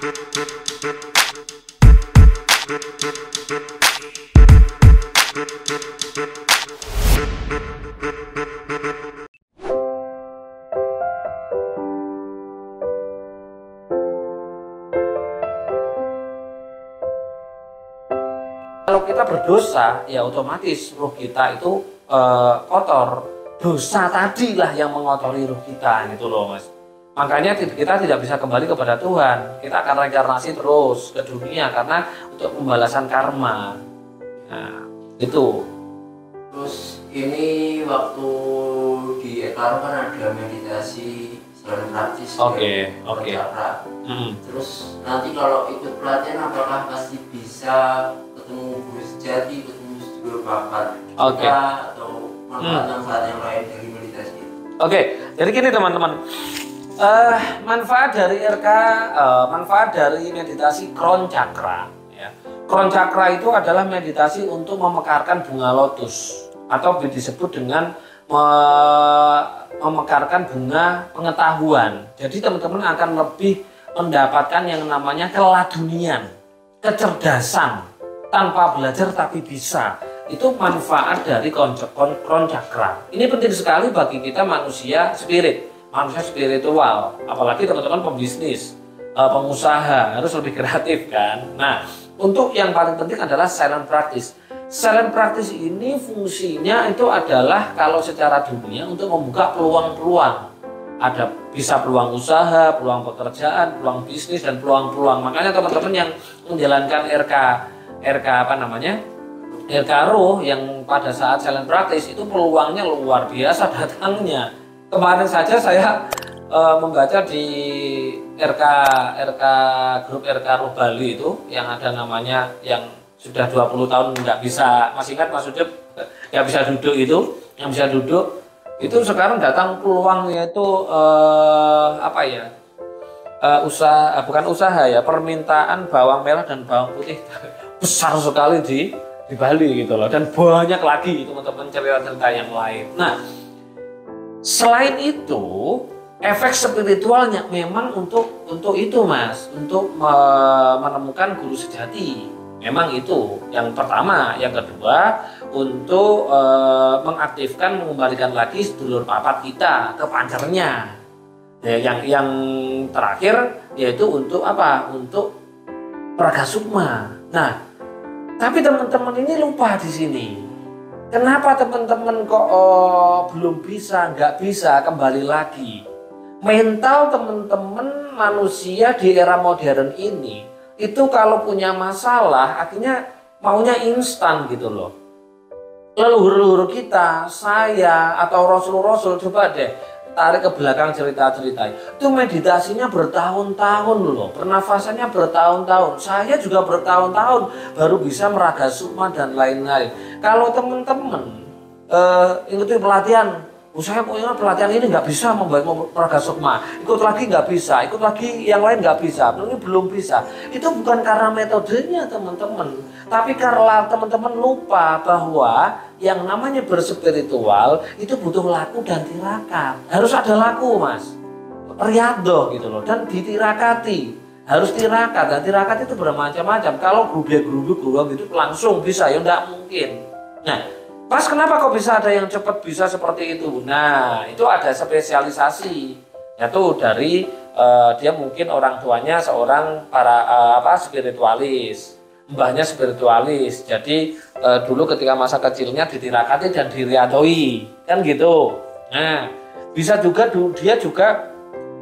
Kalau kita berdosa, ya otomatis ruh kita itu kotor. Dosa tadilah yang mengotori ruh kita, gitu loh mas. Makanya kita tidak bisa kembali kepada Tuhan. Kita akan reinkarnasi terus ke dunia karena untuk pembalasan karma. Nah, itu. Terus ini waktu di Ekaro kan ada meditasi selain praktis. Oke. Terus nanti kalau ikut pelatihan apakah pasti bisa ketemu guru sejati, ketemu sedulur papat kita atau manfaat-manfaat yang lain dari meditasi itu? Oke, jadi gini teman-teman, manfaat dari manfaat dari meditasi Crown Chakra. Ya. Crown Chakra itu adalah meditasi untuk memekarkan bunga lotus atau disebut dengan memekarkan bunga pengetahuan. Jadi teman-teman akan lebih mendapatkan yang namanya keladunian, kecerdasan. Tanpa belajar tapi bisa. Itu manfaat dari Crown Chakra. Ini penting sekali bagi kita manusia spiritual. Apalagi teman-teman pembisnis, pengusaha harus lebih kreatif kan. Nah, untuk yang paling penting adalah silent practice. Silent practice ini fungsinya itu adalah kalau secara dunia untuk membuka peluang-peluang. Ada bisa peluang usaha, peluang pekerjaan, peluang bisnis dan peluang-peluang. Makanya teman-teman yang menjalankan RK Roh yang pada saat silent practice itu peluangnya luar biasa datangnya. Kemarin saja saya membaca di grup RK Roh Bali itu yang ada namanya yang sudah 20 tahun nggak bisa, masih ingat Mas Udep, nggak bisa duduk itu, yang bisa duduk itu sekarang datang peluang yaitu bukan usaha ya, permintaan bawang merah dan bawang putih besar sekali di Bali gitu loh, dan banyak lagi teman-teman cerita-cerita yang lain. Nah, selain itu efek spiritualnya memang untuk itu mas, untuk menemukan guru sejati. Memang itu yang pertama, yang kedua untuk mengaktifkan, mengembalikan lagi sedulur papat kita ke pancernya. Ya, yang terakhir yaitu untuk apa? Untuk praga sukma. Nah, tapi teman-teman ini lupa di sini. Kenapa teman-teman kok belum bisa, nggak bisa kembali lagi? Mental teman-teman manusia di era modern ini itu kalau punya masalah akhirnya maunya instan gitu loh. Leluhur-leluhur kita, saya atau rasul-rasul, coba deh tarik ke belakang cerita-cerita itu meditasinya bertahun-tahun loh, pernafasannya bertahun-tahun. Saya juga bertahun-tahun baru bisa meraga sukma dan lain-lain. Kalau teman-teman ikuti pelatihan, saya punya pelatihan ini nggak bisa membaik meraga sukma, ikut lagi nggak bisa, ikut lagi yang lain nggak bisa, ini belum bisa. Itu bukan karena metodenya teman-teman, tapi karena teman-teman lupa bahwa yang namanya berspiritual itu butuh laku dan tirakat. Harus ada laku mas, riyadhah gitu loh, dan ditirakati. Harus tirakat, dan tirakat itu bermacam-macam. Kalau gerubuk gitu langsung bisa, ya enggak mungkin. Nah, pas kenapa kok bisa ada yang cepat bisa seperti itu? Nah, itu ada spesialisasi, yaitu dari dia mungkin orang tuanya seorang spiritualis. Mbahnya spiritualis, jadi dulu ketika masa kecilnya ditirakati dan diriadoi, kan gitu. Nah, bisa juga dia juga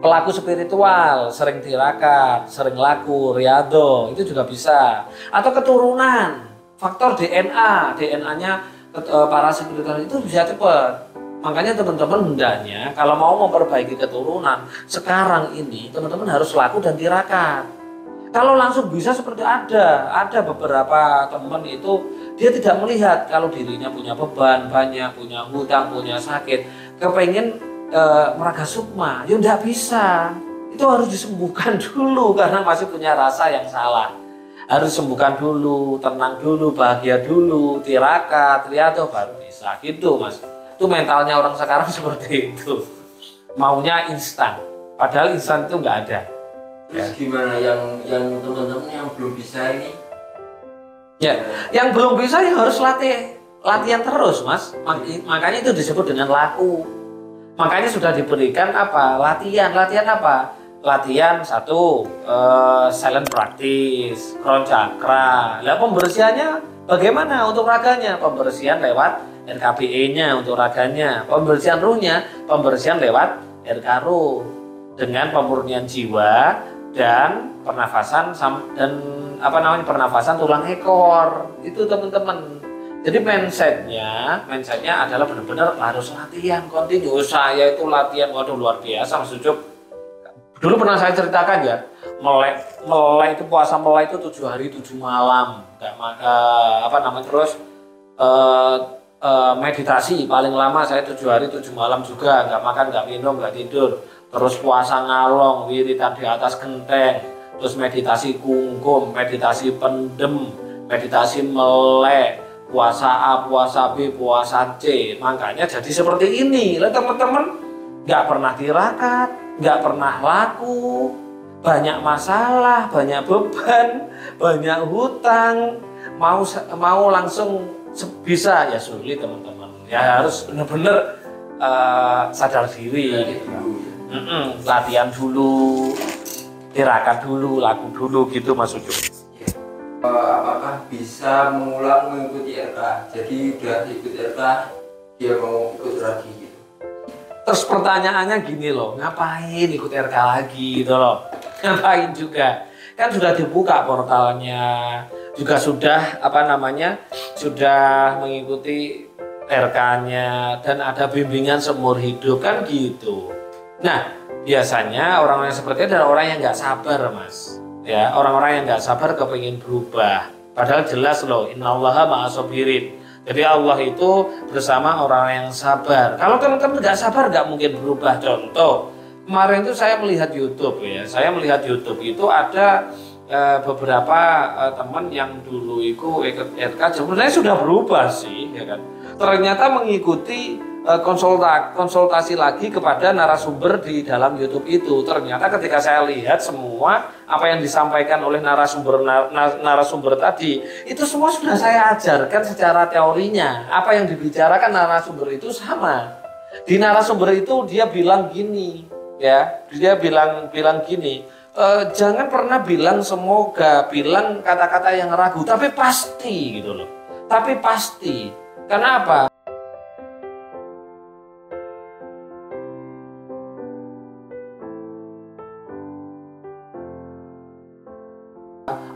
pelaku spiritual, sering tirakat, sering laku, riado, itu juga bisa. Atau keturunan, faktor DNA-nya para spiritual itu bisa cepat. Makanya teman-teman hendaknya kalau mau memperbaiki keturunan sekarang ini teman-teman harus laku dan tirakat. Kalau langsung bisa seperti ada beberapa teman itu dia tidak melihat kalau dirinya punya beban banyak, punya hutang, punya sakit, kepengen meraga sukma, ya tidak bisa. Itu harus disembuhkan dulu karena masih punya rasa yang salah. Harus sembuhkan dulu, tenang dulu, bahagia dulu, tirakat, riyadhah baru bisa gitu mas. Itu mentalnya orang sekarang seperti itu. Maunya instan, padahal instan itu nggak ada. Terus gimana yang teman-teman yang belum bisa ini? Ya, yang belum bisa ya harus latihan terus, Mas. Makanya itu disebut dengan laku. Makanya sudah diberikan apa? Latihan apa? Latihan satu, silent practice, crown chakra. Lah pembersihannya bagaimana untuk raganya? Pembersihan lewat RKBE-nya untuk raganya. Pembersihan ruhnya, pembersihan lewat RK Ruh dengan pemurnian jiwa dan pernafasan dan pernafasan tulang ekor. Itu teman-teman. Jadi mindsetnya adalah benar-benar harus latihan kontinu. Saya itu latihan, waduh luar biasa Mas Ucup. Dulu pernah saya ceritakan ya, melek itu puasa melek itu 7 hari 7 malam, terus meditasi paling lama saya 7 hari 7 malam juga, nggak makan, nggak minum, nggak tidur, terus puasa ngalong, wiritan di atas genteng, terus meditasi kungkum, meditasi pendem, meditasi melek, puasa A, puasa B, puasa C. Makanya jadi seperti ini. Lah teman-teman nggak pernah tirakat, nggak pernah laku, banyak masalah, banyak beban, banyak hutang, mau langsung bisa ya sulit teman-teman. Ya harus benar-benar sadar diri, latihan dulu, tirakat dulu, laku dulu gitu Mas Ucup. Apakah bisa mengulang mengikuti RK? Jadi udah ikut RK, dia mau ikut lagi gitu. Terus pertanyaannya gini loh, ngapain ikut RK lagi gitu loh? Ngapain juga? Kan sudah dibuka portalnya, juga sudah sudah mengikuti RK-nya dan ada bimbingan seumur hidup kan gitu. Nah, biasanya orang-orang seperti itu adalah orang yang nggak sabar, Mas. Ya, orang-orang yang nggak sabar kepingin berubah. Padahal jelas loh, innallaha ma'as-sabirin. Jadi Allah itu bersama orang yang sabar. Kalau teman-teman nggak sabar nggak mungkin berubah. Contoh, kemarin itu saya melihat YouTube ya. Saya melihat YouTube itu ada beberapa teman yang dulu ikut RK sebenarnya sudah berubah sih, ya kan. Ternyata mengikuti konsultasi lagi kepada narasumber di dalam YouTube itu. Ternyata ketika saya lihat semua apa yang disampaikan oleh narasumber tadi, itu semua sudah saya ajarkan secara teorinya. Apa yang dibicarakan narasumber itu sama. Di narasumber itu dia bilang gini, ya, dia bilang gini, jangan pernah bilang semoga, bilang kata-kata yang ragu, tapi pasti gitu loh. Tapi pasti. Karena apa?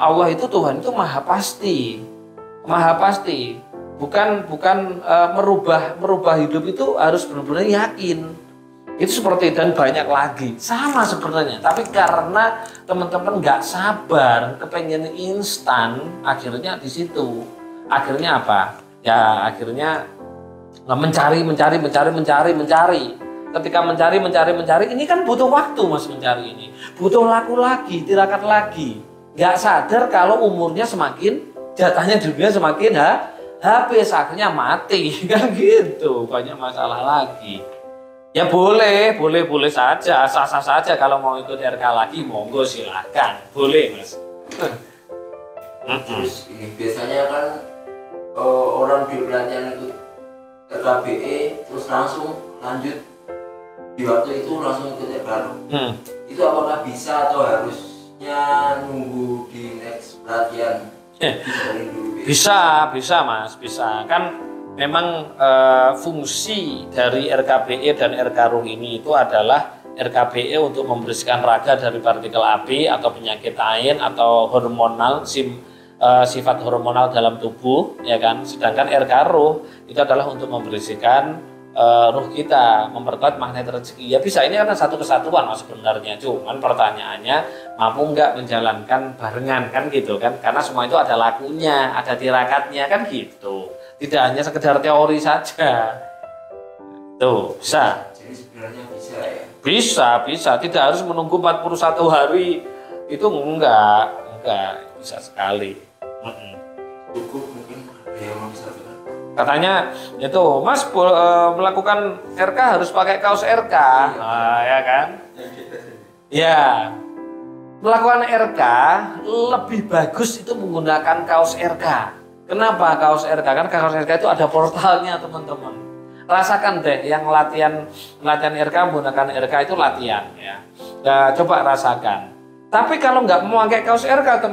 Allah itu Tuhan itu maha pasti, bukan merubah hidup itu harus benar-benar yakin. Itu seperti dan banyak lagi sama sebenarnya. Tapi karena teman-teman nggak sabar, kepengen instan, akhirnya di situ. Akhirnya apa? Ya akhirnya mencari. Ketika mencari, ini kan butuh waktu Mas mencari ini, butuh laku lagi, tirakat lagi. Nggak sadar kalau umurnya semakin, jatahnya dunia semakin habis, akhirnya mati kan gitu, banyak masalah lagi. Ya boleh saja, sah-sah saja kalau mau ikut RK lagi, monggo silahkan, boleh Mas. Terus ini biasanya kan orang di pelatihan ikut RKBE terus langsung lanjut di waktu itu langsung ikut RK. Itu apakah bisa atau harusnya nunggu di next pelatihan? Bisa Mas, bisa. Kan memang fungsi dari RKBE dan RK Ruh ini itu adalah RKBE untuk membersihkan raga dari partikel api atau penyakit lain atau hormonal, sifat hormonal dalam tubuh, ya kan. Sedangkan RK Ruh itu adalah untuk membersihkan ruh kita, memperkuat magnet rezeki. Ya bisa, ini karena satu kesatuan Mas sebenarnya. Cuman pertanyaannya mampu nggak menjalankan barengan kan gitu kan? Karena semua itu ada lakunya, ada tirakatnya kan gitu. Tidak hanya sekedar teori saja. Tuh, bisa. Jadi sebenarnya bisa ya? Bisa. Tidak harus menunggu 41 hari. Itu enggak. Bisa sekali. Cukup mungkin ada yang mau disampaikan. Katanya itu Mas melakukan RK harus pakai kaos RK. Ya kan? Ya. melakukan RK lebih bagus itu menggunakan kaos RK. Kenapa kaos RK? Kan kaos RK itu ada portalnya teman-teman. Rasakan deh yang latihan RK menggunakan RK itu latihan ya. Nah, coba rasakan. Tapi kalau nggak mau pakai kaos RK,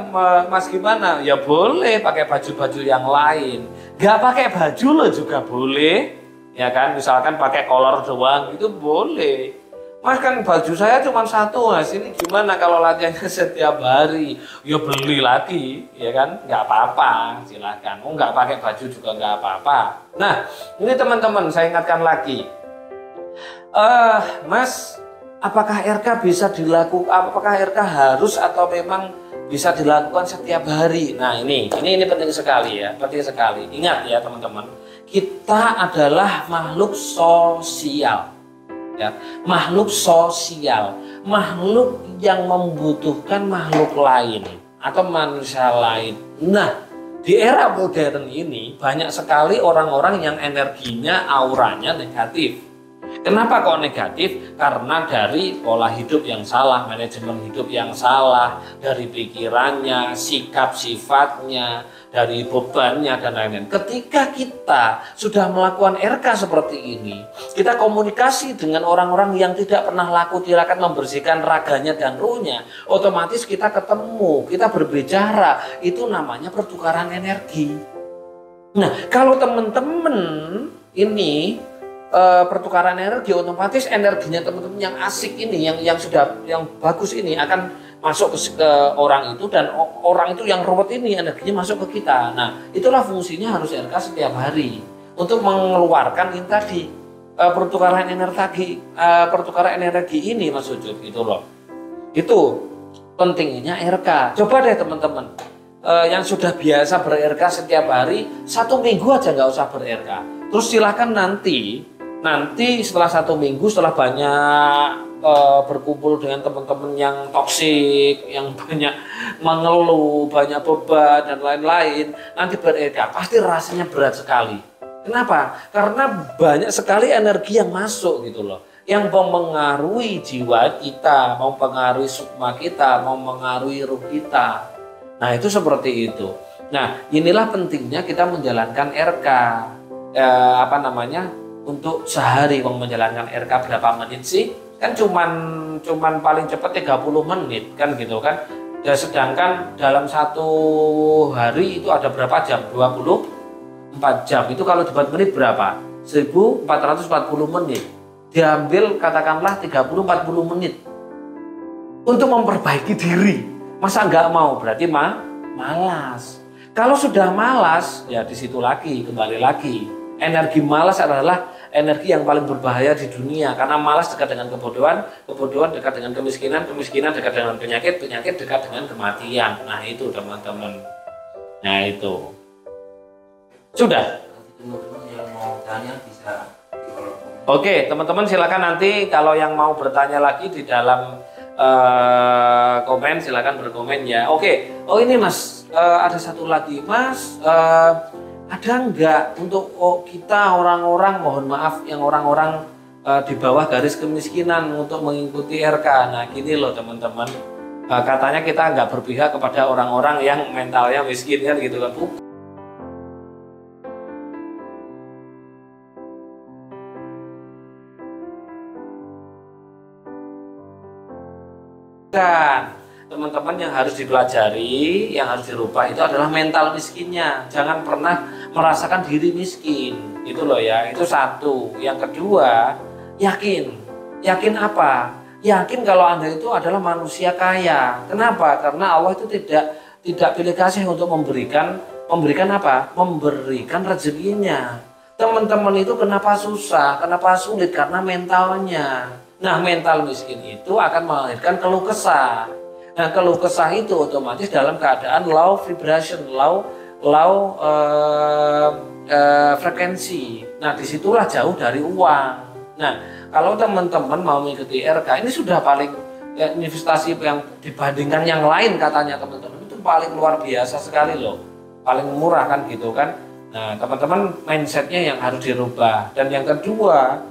Mas gimana? Ya boleh pakai baju-baju yang lain. Nggak pakai baju lo juga boleh, ya kan? Misalkan pakai kolor doang itu boleh. Mas kan baju saya cuma satu, Mas. Ini gimana kalau latihannya setiap hari? Ya beli lagi, ya kan? Nggak apa-apa, silakan. Oh nggak pakai baju juga nggak apa-apa. Nah, ini teman-teman saya ingatkan lagi. Mas, apakah RK bisa dilakukan? Apakah RK harus atau memang bisa dilakukan setiap hari? Nah ini penting sekali ya, penting sekali. Ingat ya teman-teman, kita adalah makhluk sosial, ya, makhluk sosial, makhluk yang membutuhkan makhluk lain atau manusia lain. Nah di era modern ini banyak sekali orang-orang yang energinya, auranya negatif. Kenapa kok negatif? Karena dari pola hidup yang salah, manajemen hidup yang salah, dari pikirannya, sikap sifatnya, dari bebannya dan lain-lain. Ketika kita sudah melakukan RK seperti ini, kita komunikasi dengan orang-orang yang tidak pernah laku tirakat membersihkan raganya dan ruhnya, otomatis kita ketemu, kita berbicara, itu namanya pertukaran energi. Nah, kalau teman-teman ini pertukaran energi, otomatis energinya teman-teman yang asik ini, yang bagus ini akan masuk ke orang itu, dan orang itu yang ruwet ini energinya masuk ke kita. Nah itulah fungsinya harus RK setiap hari untuk mengeluarkan ini tadi pertukaran energi ini Mas Ujud gitu loh. Itu pentingnya RK. Coba deh teman-teman yang sudah biasa ber-RK setiap hari, 1 minggu aja nggak usah ber-RK. Terus silahkan nanti setelah 1 minggu, setelah banyak berkumpul dengan teman-teman yang toksik, yang banyak mengeluh, banyak beban dan lain-lain, nanti ber-RK pasti rasanya berat sekali. Kenapa? Karena banyak sekali energi yang masuk gitu loh, yang mempengaruhi jiwa kita, mempengaruhi sukma kita, mempengaruhi ruh kita. Nah itu seperti itu. Nah inilah pentingnya kita menjalankan RK. Untuk sehari menjalankan RK berapa menit sih? Kan cuman paling cepat 30 menit kan gitu kan. Ya, sedangkan dalam 1 hari itu ada berapa jam? 24 jam. Itu kalau dibuat menit berapa? 1440 menit. Diambil katakanlah 30-40 menit untuk memperbaiki diri. Masa nggak mau? Berarti malas. Kalau sudah malas, ya di situ lagi, kembali lagi. Energi malas adalah energi yang paling berbahaya di dunia, karena malas dekat dengan kebodohan, kebodohan dekat dengan kemiskinan, kemiskinan dekat dengan penyakit, penyakit dekat dengan kematian. Nah itu teman-teman. Nah itu. Sudah. Teman-teman yang mau tanya bisa di kolom komen. Oke, teman-teman silakan nanti kalau yang mau bertanya lagi di dalam komen, silakan berkomen ya. Oke. Oh ini Mas, ada satu lagi Mas. Ada enggak untuk kita orang-orang, mohon maaf, yang orang-orang di bawah garis kemiskinan untuk mengikuti RK? Nah gini loh teman-teman, katanya kita enggak berpihak kepada orang-orang yang mentalnya miskin kan gitu kan. Bukan. Teman-teman, yang harus dipelajari, yang harus dirubah itu adalah mental miskinnya. Jangan pernah merasakan diri miskin, itu loh ya. Itu satu. Yang kedua, yakin apa? Yakin kalau Anda itu adalah manusia kaya. Kenapa? Karena Allah itu tidak pilih kasih untuk memberikan apa? Memberikan rezekinya. Teman-teman itu kenapa susah? Kenapa sulit? Karena mentalnya. Nah, mental miskin itu akan melahirkan keluh kesah. Nah, keluh kesah itu otomatis dalam keadaan low vibration, low frekuensi. Nah, disitulah jauh dari uang. Nah, kalau teman-teman mau mengikuti RK, ini sudah paling investasi yang dibandingkan yang lain katanya teman-teman itu paling luar biasa sekali loh, paling murah kan gitu kan. Nah, teman-teman mindsetnya yang harus dirubah. Dan yang kedua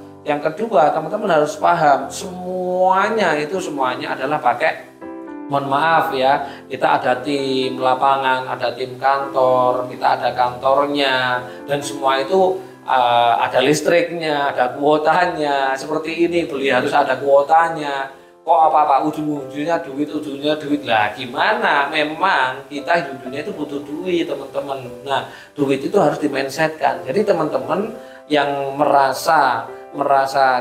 teman-teman harus paham semuanya adalah pakai mohon maaf ya, kita ada tim lapangan, ada tim kantor, kita ada kantornya, dan semua itu ada listriknya, ada kuotanya. Seperti ini beli harus ada kuotanya. Kok apa-apa ujung-ujungnya duit lah. Gimana? Memang kita hidup dunia itu butuh duit, teman-teman. Nah, duit itu harus di-mindsetkan. Jadi teman-teman yang merasa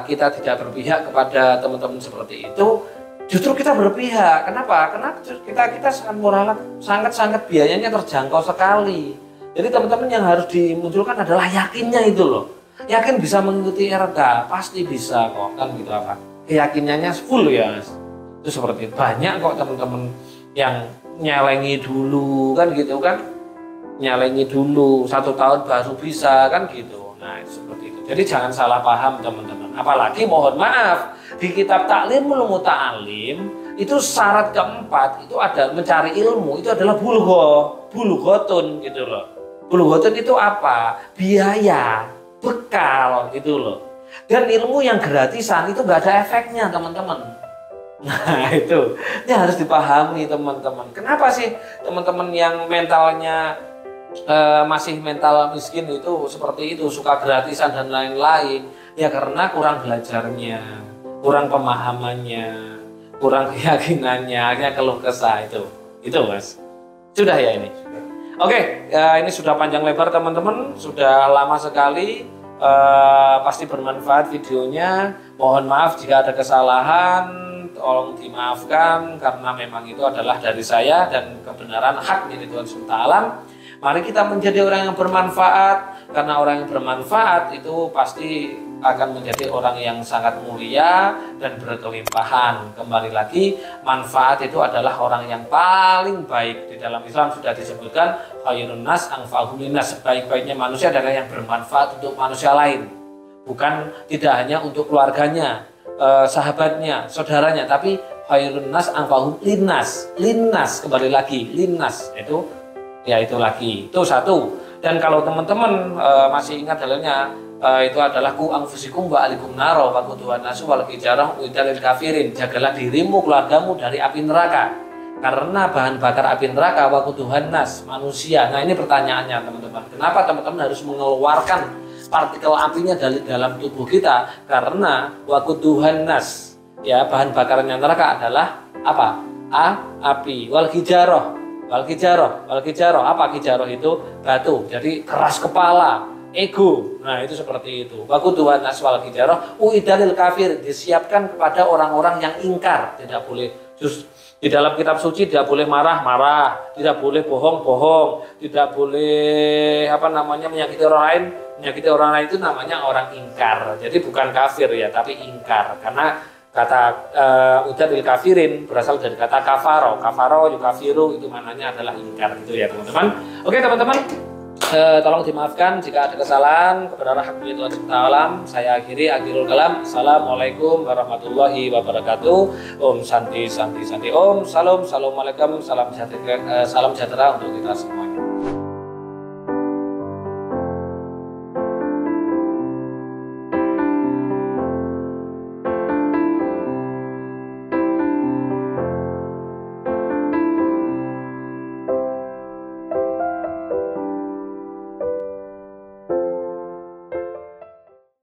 kita tidak berpihak kepada teman-teman seperti itu, justru kita berpihak. Kenapa? Karena kita sangat murah, sangat biayanya terjangkau sekali. Jadi teman-teman yang harus dimunculkan adalah yakinnya itu loh. Yakin bisa mengikuti RK, pasti bisa kok, kan gitu apa? Keyakinannya full ya. Itu seperti itu. Banyak kok teman-teman yang nyelengi dulu kan gitu kan. Nyelengi dulu 1 tahun baru bisa kan gitu. Nah, seperti itu. Jadi jangan salah paham teman-teman. Apalagi mohon maaf, di kitab Ta'limul Muta'alim itu syarat keempat itu ada mencari ilmu, itu adalah bulghotun gitu loh. Bulghotun itu apa? Biaya, bekal gitu loh. Dan ilmu yang gratisan itu nggak ada efeknya teman-teman. Nah itu harus dipahami teman-teman. Kenapa sih teman-teman yang mentalnya masih mental miskin itu seperti itu, suka gratisan dan lain-lain? Ya karena kurang belajarnya, kurang pemahamannya, kurang keyakinannya, akhirnya keluh kesah itu Mas. Sudah ya ini. Oke, ini sudah panjang lebar teman-teman, sudah lama sekali. Pasti bermanfaat videonya. Mohon maaf jika ada kesalahan, tolong dimaafkan karena memang itu adalah dari saya dan kebenaran hak dari Tuhan SWT. Mari kita menjadi orang yang bermanfaat, karena orang yang bermanfaat itu pasti akan menjadi orang yang sangat mulia dan berkelimpahan. Kembali lagi, manfaat itu adalah orang yang paling baik. Di dalam Islam sudah disebutkan khairun nas anfa'uhum linnas, sebaik-baiknya manusia adalah yang bermanfaat untuk manusia lain. Bukan tidak hanya untuk keluarganya, sahabatnya, saudaranya, tapi khairun nas anfa'uhum linnas. Linnas, kembali lagi, linnas itu ya itu lagi. Itu satu. Dan kalau teman-teman masih ingat dalilnya, itu adalah ku anfusikum wa alikum naro wa quduhan nasu wal hijarah uidalil kafirin. Jagalah dirimu, keluargamu dari api neraka. Karena bahan bakar api neraka wa quduhan nas, manusia. Nah, ini pertanyaannya teman-teman. Kenapa teman-teman harus mengeluarkan partikel apinya dari dalam tubuh kita? Karena wa quduhan nas, ya, bahan bakarnya neraka adalah apa? Api. Wal hijarah. Wal hijarah, apa hijarah itu? Batu. Jadi keras kepala, ego. Nah, itu seperti itu. Waquduhan nas wal hijarah uidalil kafir, disiapkan kepada orang-orang yang ingkar. Tidak boleh di dalam kitab suci tidak boleh marah-marah, tidak boleh bohong-bohong, tidak boleh menyakiti orang lain. Menyakiti orang lain itu namanya orang ingkar. Jadi bukan kafir ya, tapi ingkar. Karena kata udadil kafirin berasal dari kata kafaro yukafiru, itu maknanya adalah ingkar gitu ya teman-teman. Oke teman-teman, tolong dimaafkan jika ada kesalahan. Kebenaran hak milik Tuhan SWT. Saya akhirul kalam. Assalamualaikum warahmatullahi wabarakatuh. Om santi Om salam, assalamualaikum, salam sejahtera untuk kita semuanya.